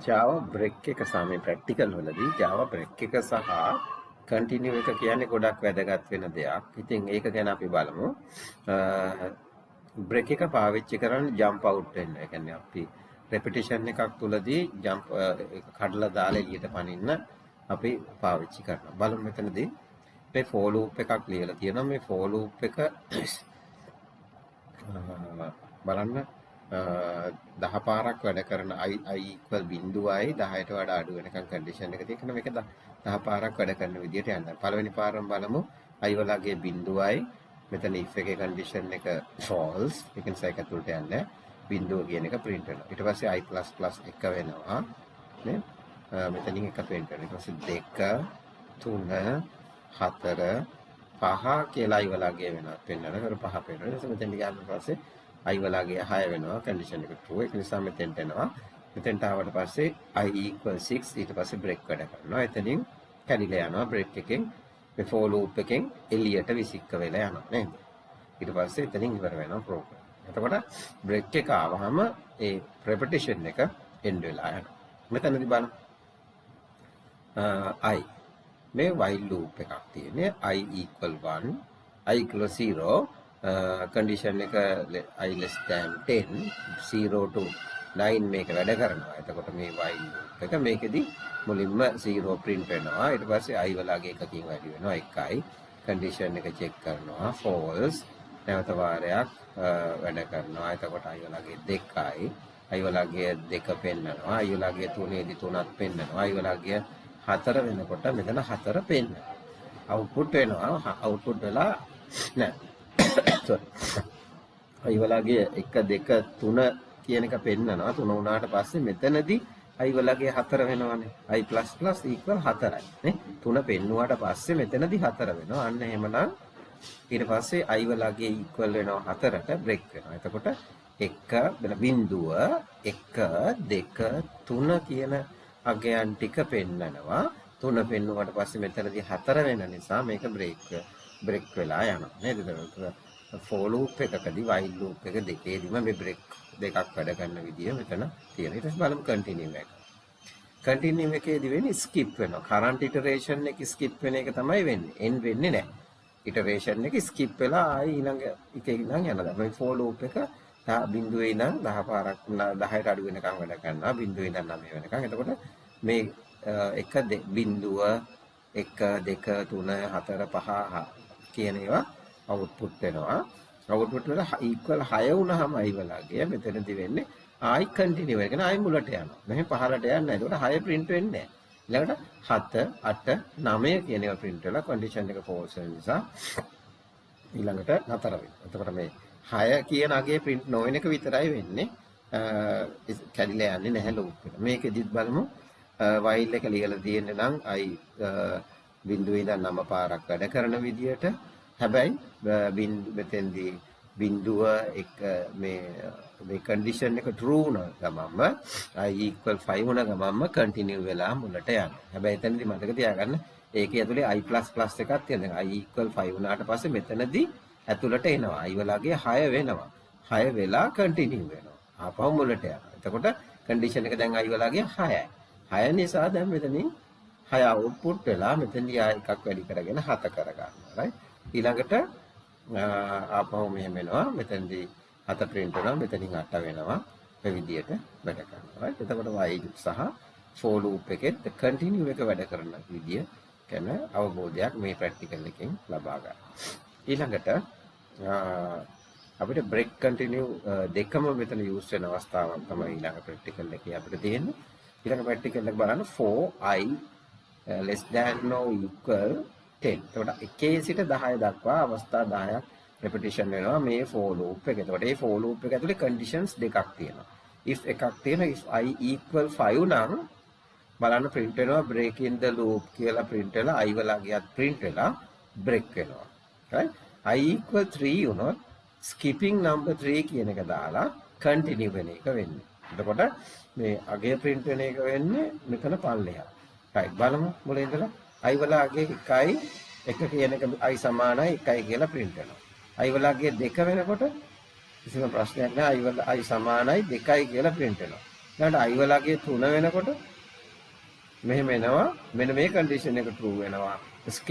Java break එක සාමේ practical වලදී Java break එක සහ continue එක කියන්නේ ගොඩක් වැදගත් වෙන දෙයක්. ඉතින් ඒක ගැන අපි බලමු. break එක පාවිච්චි කරන්නේ jump out වෙන්න. ඒ කියන්නේ අපි repetition එකක් තුලදී jump එක කඩලා දාලා එළියට පනින්න අපි පාවිච්චි කරනවා. බලමු මෙතනදී මේ for loop එකක් ලියලා තියෙනවා. මේ for loop එක බලන්න 10 පාරක් වැඩ කරන i equal 0යි 10ට වඩා අඩු වෙනකන් කන්ඩිෂන් එක තියෙනවා. මේක 10 පාරක් වැඩ කරන විදිහට යන්න. පළවෙනි පාරම බලමු i වලගේ 0යි. මෙතන if එකේ කන්ඩිෂන් එක false. ඒ නිසා ඒක ඇතුළට යන්නේ 0 කියන එක print වෙනවා. ඊට පස්සේ i++ 1 වෙනවා. නේ? මෙතනින් 1 print වෙනවා. ඊට පස්සේ 2 3 4 5 කියලා i වලගේ වෙනවා. පෙන්නන කර 5 පෙන්නන. ඊට පස්සේ මෙතෙන් ගියාම පස්සේ i වලගේ 6 වෙනවා. කන්ඩිෂන් එක true. ඒක නිසා මෙතෙන්ට එනවා. මෙතෙන්ට ආවට පස්සේ i equal 6 ඊට පස්සේ break වැඩ කරනවා. එතනින් කැඩිලා යනවා break එකෙන්. මේ for loop එකෙන් එළියට විසික්ක වෙලා යනවා නේද? ඊට පස්සේ එතනින් ඉවර වෙනවා program. එතකොට break එක ආවහම ඒ repetition එක end වෙලා යනවා. මෙතනදී බලන්න i මේ while loop එකක් තියෙන්නේ i equal 1 i equal 0 condition එක i less than 10 0 to 9 මේක වැඩ කරනවා. එතකොට මේ while loop එක මේකෙදි මුලින්ම 0 print වෙනවා. ඊට පස්සේ i වලගේ එකකින් වැඩි වෙනවා 1යි. condition එක check කරනවා false. නැවත වාරයක් වැඩ කරනවා. එතකොට i වලගේ 2යි. i වලගේ 2 පෙන්නනවා. i වලගේ 3ේදී 3ක් පෙන්නනවා. i වලගේ 4 වෙනකොට මෙතන 4 පෙන්නනවා. output වෙනවා. output වෙලා නෑ. sorry. i වලගේ 1 2 3 කියන එක පෙන්නනවා. 3 වුණාට පස්සේ මෙතනදී i වලගේ 4 වෙනවනේ. i++ equal 4යි නේ. 3 පෙන්නුවාට පස්සේ මෙතනදී 4 වෙනවා. අන්න එහෙමනම් ඊට පස්සේ i වලගේ equal වෙනවා 4ට break වෙනවා. එතකොට 1 බිඳුව 1 2 3 කියන අගයන් ටික පෙන්නනවා. 3 පෙන්නුවාට පස්සේ මෙතනදී 4 වෙන නිසා මේක break වෙලා යනවා නේද? for loop එකකදී while loop එක දෙකේදීම මේ break දෙකක් වැඩ කරන විදිය මෙතන තියෙනවා. ඊට පස්සේ බලමු continue එක. continue එකේදී වෙන්නේ skip වෙනවා. current iteration එක skip වෙන එක තමයි වෙන්නේ. end වෙන්නේ නැහැ. iteration එක skip වෙලා ආයි ඊළඟ එකේ ඉඳන් යනවා. මේ for loop එක බිඳුවේ ඉඳන් 10 පාරක් 10ට අඩු වෙනකම් වැඩ කරනවා. බිඳුවේ ඉඳන් 9 වෙනකම්. එතකොට මේ 1 බිඳුව 1 2 3 4 5 කියන ඒවා output වෙනවා. output වල equal 6 වුණාම i වලගේ මෙතනදී වෙන්නේ ආයි continue එක. ආයි මුලට යනවා. මෙහෙම පහළට යන්නේ නැහැ. ඒකට 6 print වෙන්නේ නැහැ. ඊළඟට 7 8 9 කියන ඒවා print වෙලා condition එක false වෙන නිසා ඊළඟට නතර වෙනවා. එතකොට මේ 6 කියන අගේ print නොවන එක විතරයි වෙන්නේ. කැඩිලා යන්නේ නැහැ loop එක. මේකෙදිත් බලමු while එක ලියලා තියෙන්නේ නම් i බිඳුවේ ඉඳන් 9 පාරක් වැඩ කරන විදියට. හැබැයි මෙතෙන්දී බිඳුව එක මේ condition එක true වුණ ගමන්ම i equal 5 වුණ ගමන්ම continue වෙලා මුලට යනවා. හැබැයි එතනදී මතක තියාගන්න ඒකේ ඇතුලේ i++ එකක් තියෙනවා. i equal 5 වුණාට පස්සේ මෙතනදී ඇතුළට එනවා. i වලගේ 6 වෙනවා. 6 වෙලා continue වෙනවා. ආපහු මුලට යනවා. එතකොට condition එක දැන් i වලගේ 6යි. 6 නිසා දැන් මෙතනින් 6 output වෙලා මෙතනදී ආ එකක් වැඩි කරගෙන 7 කරගන්නවා. right? ඊළඟට ආපහු මෙහෙම වෙනවා. මෙතනදී 7 print වෙනවා. මෙතනින් 8 වෙනවා. මේ විදිහට වැඩ කරනවා. right? එතකොට while සහ for loop එකේ continue එක වැඩ කරන විදිය ගැන අවබෝධයක් මේ practical එකෙන් ලබා ගන්න. ඊළඟට අපිට break continue දෙකම මෙතන use වෙන අවස්ථාවක් තමයි ඊළඟ practical එකේ අපිට තියෙන්නේ. ඊළඟ practical එක බලන්න for i less than or equal 10. එතකොට 1 සිට 10 දක්වා අවස්ථා 10ක් repetition වෙනවා මේ for loop එක. එතකොට මේ for loop එක ඇතුලේ conditions දෙකක් තියෙනවා. if එකක් තියෙනවා if i equal 5 නම් බලන්න print වෙනවා break in the loop කියලා print වෙලා i වලගේත් print වෙලා break වෙනවා. right? i equal 3 වුණොත් skipping number 3 කියන එක දාලා continue වෙන එක වෙන්නේ. එතකොට මේ අගය print වෙන එක වෙන්නේ මෙතන පල්ලෙහා. right බලමු මුලින් ඉඳලා i වලගේ 1යි 1 කියන එක i සමානයි 1යි කියලා print වෙනවා. i වලගේ 2 වෙනකොට කිසිම ප්‍රශ්නයක් නැහැ. i වල i සමානයි 2යි කියලා print වෙනවා. ඊළඟට i වලගේ 3 වෙනකොට මෙහෙම එනවා. මෙන්න මේ කන්ඩිෂන් එක true වෙනවා. skip